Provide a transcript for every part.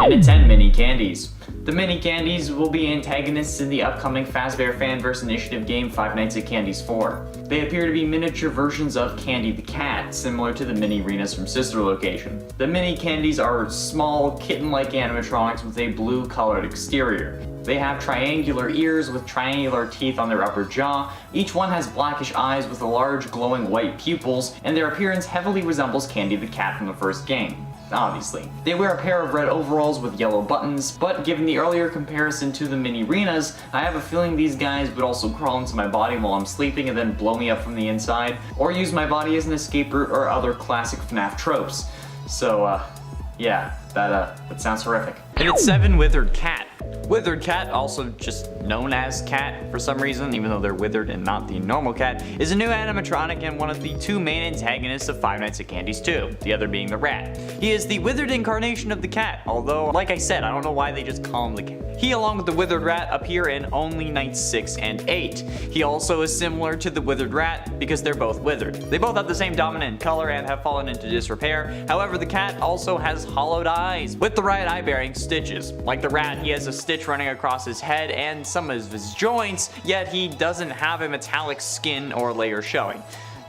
And at 10, Mini Candies. The Mini Candies will be antagonists in the upcoming Fazbear Fanverse Initiative game Five Nights at Candies 4. They appear to be miniature versions of Candy the Cat, similar to the Mini Renas from Sister Location. The Mini Candies are small, kitten-like animatronics with a blue-colored exterior. They have triangular ears with triangular teeth on their upper jaw. Each one has blackish eyes with large glowing white pupils, and their appearance heavily resembles Candy the Cat from the first game. Obviously. They wear a pair of red overalls with yellow buttons, but given the earlier comparison to the Mini Renas, I have a feeling these guys would also crawl into my body while I'm sleeping and then blow me up from the inside, or use my body as an escape route or other classic FNAF tropes. So, yeah, that sounds horrific. And it's 7, Withered Cat. Withered Cat, also just known as Cat for some reason, even though they're withered and not the normal cat, is a new animatronic and one of the two main antagonists of Five Nights at Candies 2, the other being the rat. He is the withered incarnation of the cat, although, like I said, I don't know why they just call him the cat. He, along with the withered rat, appear in only Nights 6 and 8. He also is similar to the withered rat because they're both withered. They both have the same dominant color and have fallen into disrepair. However, the cat also has hollowed eyes, with the right eye bearing stitches. Like the rat, he has a stitch running across his head and some of his joints, yet he doesn't have a metallic skin or layer showing.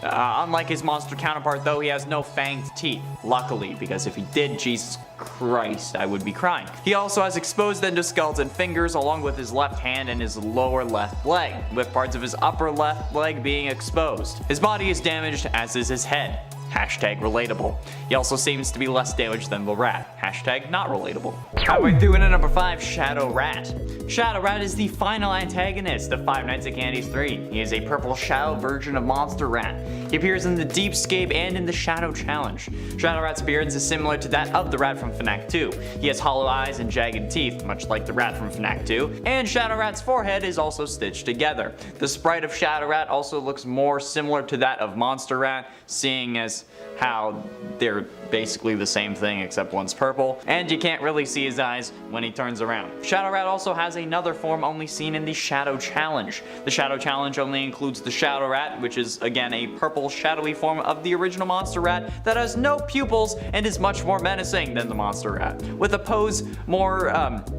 Unlike his monster counterpart though, he has no fanged teeth, luckily, because if he did, Jesus Christ, I would be crying. He also has exposed endoskeleton fingers along with his left hand and his lower left leg, with parts of his upper left leg being exposed. His body is damaged, as is his head. Hashtag relatable. He also seems to be less damaged than the rat. Hashtag not relatable. Halfway through into number 5, Shadow Rat. Shadow Rat is the final antagonist of Five Nights at Candies 3. He is a purple shadow version of Monster Rat. He appears in the Deepscape and in the Shadow Challenge. Shadow Rat's appearance is similar to that of the rat from FNAC 2. He has hollow eyes and jagged teeth, much like the rat from FNAC 2, and Shadow Rat's forehead is also stitched together. The sprite of Shadow Rat also looks more similar to that of Monster Rat, seeing as how they're basically the same thing except one's purple, and you can't really see his eyes when he turns around. Shadow Rat also has another form only seen in the Shadow Challenge. The Shadow Challenge only includes the Shadow Rat, which is again a purple shadowy form of the original Monster Rat that has no pupils and is much more menacing than the Monster Rat, with a pose more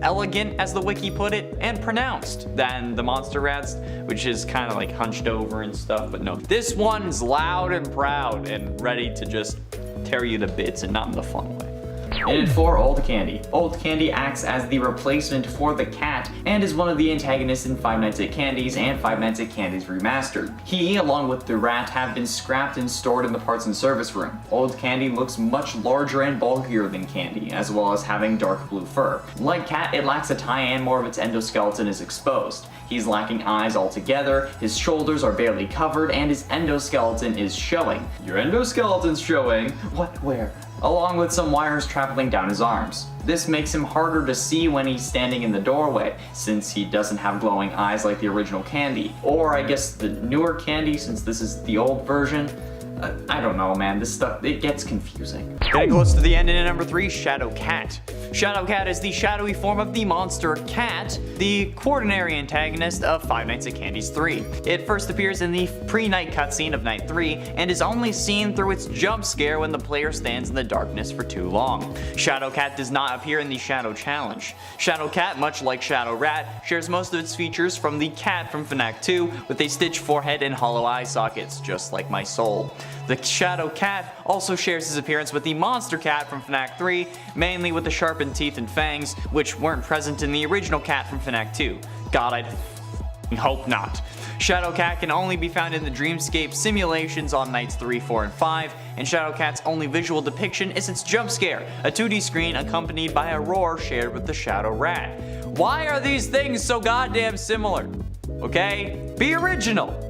elegant, as the wiki put it, and pronounced than the Monster Rats, which is kind of like hunched over and stuff, but no. This one's loud and proud and ready to just tear you to bits, and not in the fun way. And at 4, Old Candy. Old Candy acts as the replacement for the cat and is one of the antagonists in Five Nights at Candies and Five Nights at Candies Remastered. He, along with the rat, have been scrapped and stored in the parts and service room. Old Candy looks much larger and bulkier than Candy, as well as having dark blue fur. Like Cat, it lacks a tie and more of its endoskeleton is exposed. He's lacking eyes altogether, his shoulders are barely covered, and his endoskeleton is showing. Your endoskeleton's showing? What? Where? Along with some wires traveling down his arms. This makes him harder to see when he's standing in the doorway, since he doesn't have glowing eyes like the original Candy. Or I guess the newer Candy, since this is the old version. I don't know, man, this stuff, it gets confusing. Getting close to the end in at number 3, Shadow Cat. Shadow Cat is the shadowy form of the monster cat, the quaternary antagonist of Five Nights at Candies 3. It first appears in the pre-night cutscene of Night 3, and is only seen through its jump scare when the player stands in the darkness for too long. Shadow Cat does not appear in the Shadow Challenge. Shadow Cat, much like Shadow Rat, shares most of its features from the cat from FNAC 2, with a stitched forehead and hollow eye sockets, just like my soul. The Shadow Cat also shares his appearance with the Monster Cat from FNAC 3, mainly with the sharpened teeth and fangs, which weren't present in the original cat from FNAC 2. God, I hope not. Shadow Cat can only be found in the Dreamscape simulations on Nights 3, 4, and 5, and Shadow Cat's only visual depiction is its jump scare, a 2D screen accompanied by a roar shared with the Shadow Rat. Why are these things so goddamn similar? Okay? Be original!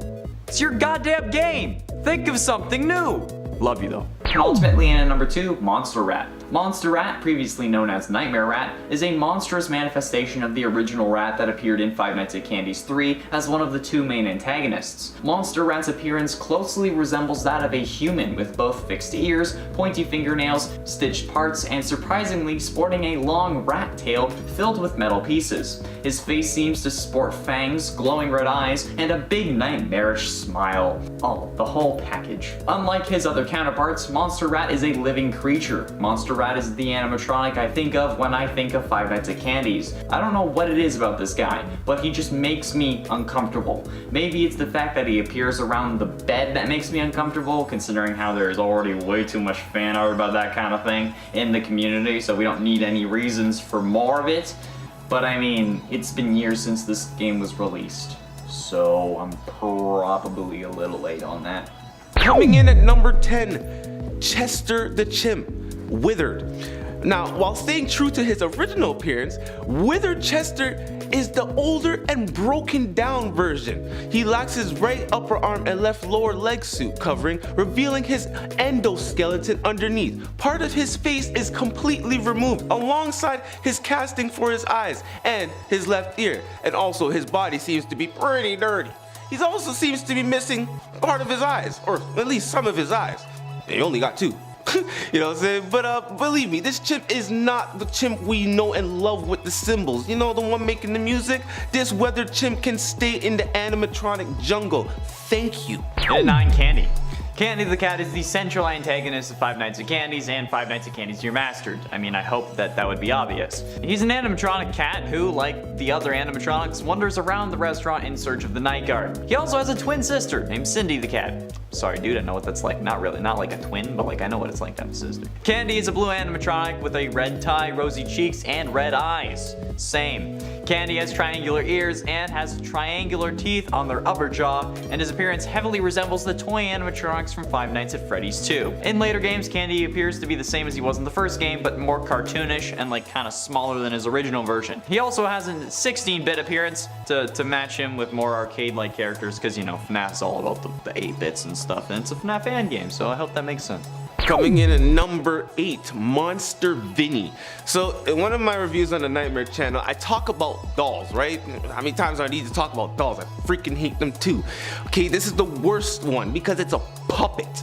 It's your goddamn game! Think of something new! Love you though. And ultimately in at number 2, Monster Rat. Monster Rat, previously known as Nightmare Rat, is a monstrous manifestation of the original rat that appeared in Five Nights at Candies 3 as one of the two main antagonists. Monster Rat's appearance closely resembles that of a human, with both fixed ears, pointy fingernails, stitched parts, and surprisingly sporting a long rat tail filled with metal pieces. His face seems to sport fangs, glowing red eyes, and a big nightmarish smile. Oh, the whole package. Unlike his other counterparts, Monster Rat is a living creature. Monster Rat is the animatronic I think of when I think of Five Nights at Candies. I don't know what it is about this guy, but he just makes me uncomfortable. Maybe it's the fact that he appears around the bed that makes me uncomfortable, considering how there's already way too much fan art about that kind of thing in the community, so we don't need any reasons for more of it. But I mean, it's been years since this game was released, so I'm probably a little late on that. Coming in at number 10, Chester the Chimp, Withered. Now, while staying true to his original appearance, Withered Chester is the older and broken down version. He lacks his right upper arm and left lower leg suit covering, revealing his endoskeleton underneath. Part of his face is completely removed, alongside his casting for his eyes and his left ear, and also his body seems to be pretty dirty. He also seems to be missing part of his eyes, or at least some of his eyes. He only got 2. You know what I'm saying? But believe me, this chimp is not the chimp we know and love with the symbols. You know, the one making the music? This weathered chimp can stay in the animatronic jungle. Thank you. And at 9, Candy. Candy the cat is the central antagonist of Five Nights at Candies and Five Nights at Candies Remastered. I mean, I hope that would be obvious. He's an animatronic cat who, like the other animatronics, wanders around the restaurant in search of the night guard. He also has a twin sister named Cindy the cat. Sorry dude, I know what that's like. Not really, not like a twin, but like I know what it's like to have a sister. Candy is a blue animatronic with a red tie, rosy cheeks, and red eyes. Same. Candy has triangular ears and has triangular teeth on their upper jaw, and his appearance heavily resembles the toy animatronics from Five Nights at Freddy's 2. In later games, Candy appears to be the same as he was in the first game, but more cartoonish and like kind of smaller than his original version. He also has a 16-bit appearance to match him with more arcade-like characters, because you know, FNAF's all about the 8-bits and stuff, and it's a FNAF fan game, so I hope that makes sense. Coming in at number 8, Monster Vinnie. So in one of my reviews on the Nightmare channel, I talk about dolls, right? How many times do I need to talk about dolls? I freaking hate them too. Okay, this is the worst one because it's a puppet.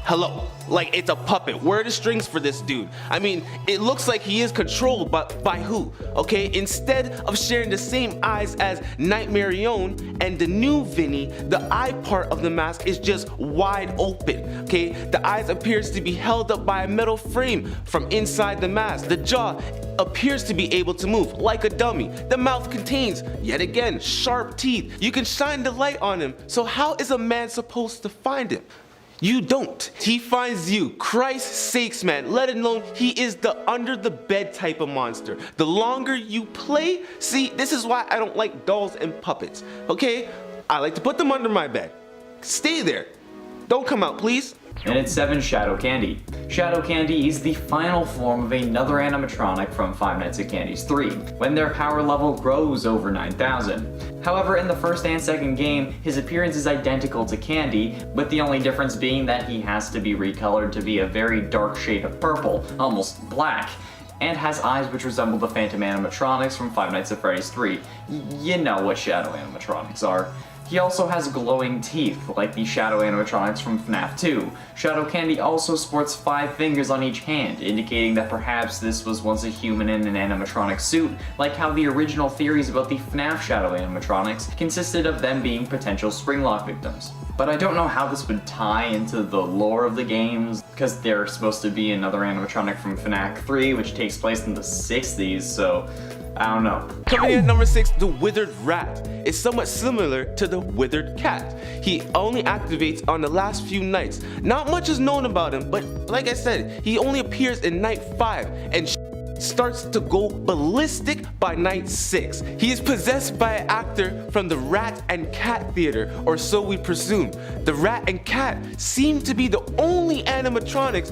Hello, like it's a puppet. Where are the strings for this dude? I mean, it looks like he is controlled by who? Okay, instead of sharing the same eyes as Nightmarion and the new Vinnie, the eye part of the mask is just wide open. Okay, the eyes appears to be held up by a metal frame from inside the mask. The jaw appears to be able to move like a dummy. The mouth contains, yet again, sharp teeth. You can shine the light on him. So how is a man supposed to find him? You don't. He finds you. Christ's sakes, man. Let alone he is the under the bed type of monster. The longer you play, see, this is why I don't like dolls and puppets. Okay? I like to put them under my bed. Stay there. Don't come out, please. And at 7, Shadow Candy. Shadow Candy is the final form of another animatronic from Five Nights at Candies 3, when their power level grows over 9,000. However, in the first and second game, his appearance is identical to Candy, with the only difference being that he has to be recolored to be a very dark shade of purple, almost black, and has eyes which resemble the Phantom animatronics from Five Nights at Freddy's 3. You know what Shadow animatronics are. He also has glowing teeth, like the Shadow animatronics from FNAF 2. Shadow Candy also sports 5 fingers on each hand, indicating that perhaps this was once a human in an animatronic suit, like how the original theories about the FNAF Shadow animatronics consisted of them being potential Springlock victims. But I don't know how this would tie into the lore of the games, because they're supposed to be another animatronic from FNAF 3, which takes place in the 60s, so I don't know. Coming in at number 6, the Withered Rat is somewhat similar to the Withered Cat. He only activates on the last few nights. Not much is known about him, but like I said, he only appears in night 5 and starts to go ballistic by night 6. He is possessed by an actor from the Rat and Cat Theater, or so we presume. The Rat and Cat seem to be the only animatronics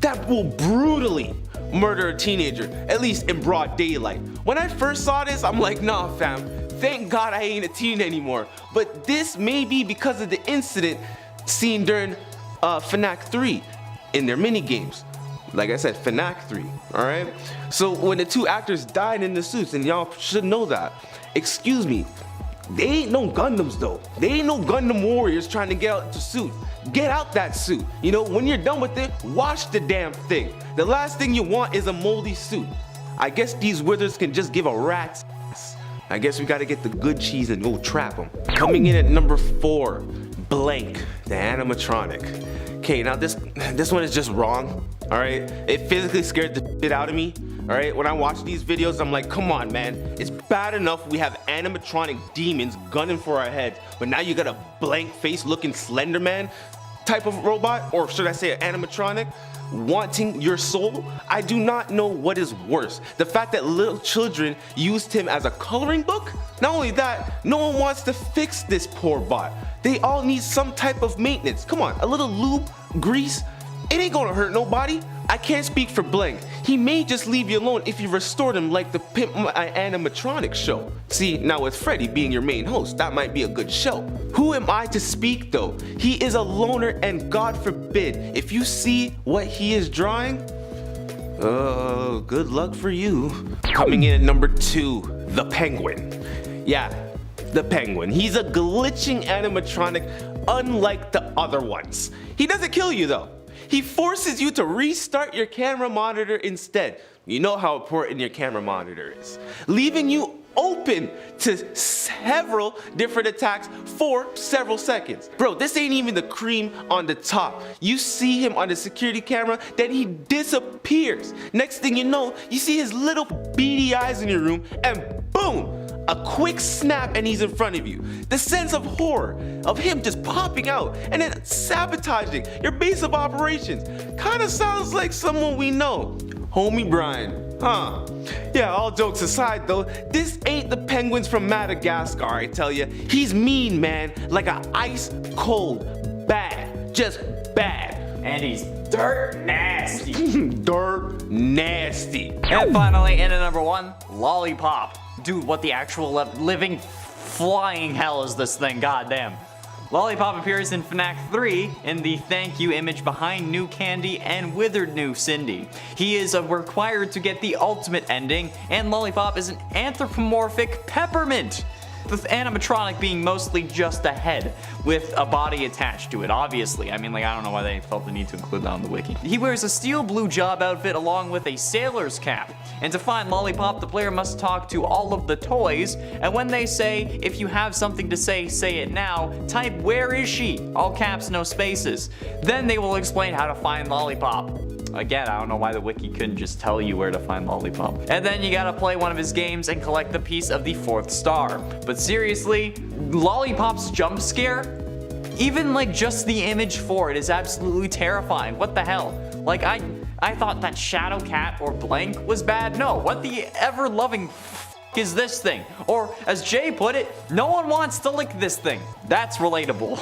that will brutally murder a teenager, at least in broad daylight. When I first saw this, I'm like, nah fam, thank God I ain't a teen anymore. But this may be because of the incident seen during FNAC 3 in their mini games. Like I said, FNAC 3, alright? So when the 2 actors died in the suits, and y'all should know that, excuse me, they ain't no Gundams though. They ain't no Gundam warriors trying to get out the suit. Get out that suit. You know, when you're done with it, wash the damn thing. The last thing you want is a moldy suit. I guess these withers can just give a rat's ass. I guess we gotta get the good cheese and go trap them. Coming in at number 4, Blank, the animatronic. Okay, now this one is just wrong. Alright? It physically scared the shit out of me. Alright? When I watch these videos, I'm like, come on, man. It's bad enough we have animatronic demons gunning for our heads, but now you got a blank face looking Slender Man type of robot, or should I say an animatronic, wanting your soul? I do not know what is worse. The fact that little children used him as a coloring book? Not only that, no one wants to fix this poor bot. They all need some type of maintenance. Come on, a little lube, grease, it ain't gonna hurt nobody. I can't speak for Blank. He may just leave you alone if you restored him like the Pimp My Animatronics show. See, now with Freddy being your main host, that might be a good show. Who am I to speak though? He is a loner, and God forbid, if you see what he is drawing, good luck for you. Coming in at number 2, the Penguin. Yeah, the Penguin. He's a glitching animatronic unlike the other ones. He doesn't kill you though. He forces you to restart your camera monitor instead. You know how important your camera monitor is. Leaving you open to several different attacks for several seconds. Bro, this ain't even the cream on the top. You see him on the security camera, then he disappears. Next thing you know, you see his little beady eyes in your room, and boom! A quick snap and he's in front of you. The sense of horror of him just popping out and then sabotaging your base of operations kinda sounds like someone we know. Homie Brian, huh? Yeah, all jokes aside though, this ain't the penguins from Madagascar, I tell ya. He's mean, man, like a ice cold, bad, just bad. And he's dirt nasty. Dirt nasty. And finally, in at number 1, Lollipop. Dude, what the actual living flying hell is this thing? Goddamn. Lollipop appears in FNAC 3 in the thank you image behind new Candy and withered new Cindy. He is required to get the ultimate ending, and Lollipop is an anthropomorphic peppermint, the animatronic being mostly just a head with a body attached to it, obviously. I mean, like, I don't know why they felt the need to include that on the wiki. He wears a steel blue job outfit along with a sailor's cap. And to find Lollipop, the player must talk to all of the toys, and when they say, if you have something to say, say it now, type where is she? All caps, no spaces. Then they will explain how to find Lollipop. Again, I don't know why the wiki couldn't just tell you where to find Lollipop. And then you gotta play one of his games and collect the piece of the 4th star. But seriously, Lollipop's jump scare? Even like just the image for it is absolutely terrifying. What the hell? Like I thought that Shadow Cat or Blank was bad. No, what the ever-loving is this thing? Or as Jay put it, no one wants to lick this thing. That's relatable.